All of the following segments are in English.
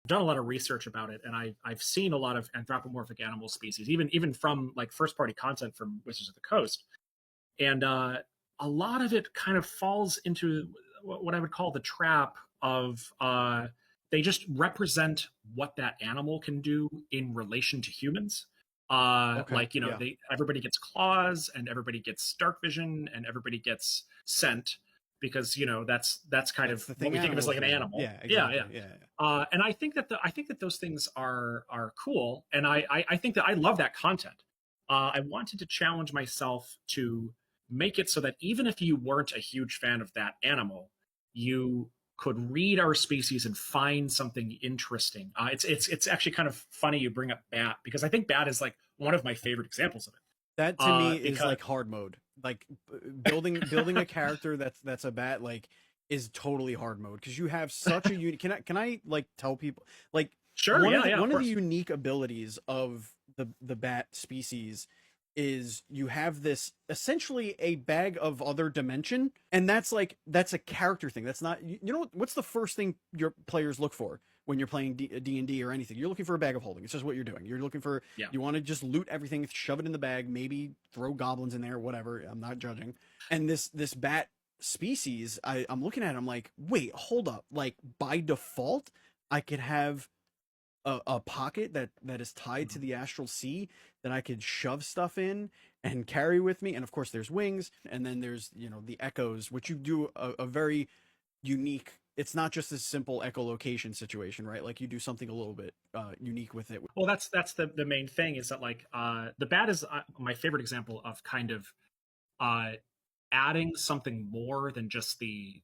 done a lot of research about it, and I've seen a lot of anthropomorphic animal species, even from like first party content from Wizards of the Coast, and a lot of it kind of falls into what I would call the trap of they just represent what that animal can do in relation to humans. Okay. Like, you know, Yeah. everybody gets claws and everybody gets dark vision and everybody gets scent because, you know, that's kind That's of the what thing we think of as animals like an do. animal. Yeah, Yeah, yeah. exactly. Yeah. And I think that those things are cool, and I think that I love that content. I wanted to challenge myself to make it so that even if you weren't a huge fan of that animal, you could read our species and find something interesting. It's actually kind of funny you bring up bat, because I think bat is like one of my favorite examples of it. That to me is Because like hard mode. Like building a character that's a bat like is totally hard mode because you have such a unique. Can I like tell people like sure, yeah, yeah, of one of the course, unique abilities of the bat species is you have this essentially a bag of other dimension, and that's a character thing. That's not, you know, what's the first thing your players look for when you're playing D&D or anything? You're looking for a bag of holding. It's just what you're doing. You're looking for, yeah. you want to just loot everything, shove it in the bag, maybe throw goblins in there, whatever. I'm not judging. And this bat species, I'm looking at it, I'm like, wait, hold up. Like by default, I could have a pocket that is tied to Mhm. the astral sea that I could shove stuff in and carry with me. And of course, there's wings, and then there's, you know, the echoes, which you do a very unique. It's not just a simple echolocation situation, right? Like you do something a little bit unique with it. Well, that's the main thing is that like the bat is my favorite example of kind of uh, adding something more than just the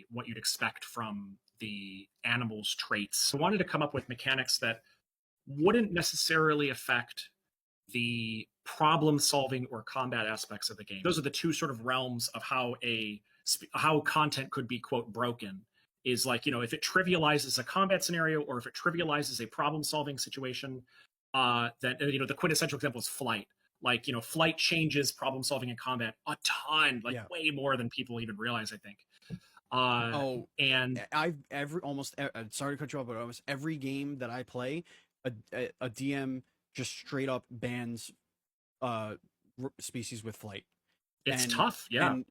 what you'd expect from the animal's traits. So I wanted to come up with mechanics that wouldn't necessarily affect the problem solving or combat aspects of the game. Those are the two sort of realms of how content could be quote broken, is like, you know, if it trivializes a combat scenario or if it trivializes a problem solving situation, then, you know, the quintessential example is flight. Like, you know, flight changes problem solving in combat a ton, like Yeah. way more than people even realize, I think. Oh, And I've sorry to cut you off, but almost every game that I play, a DM just straight up bans species with flight. it's and tough, yeah. and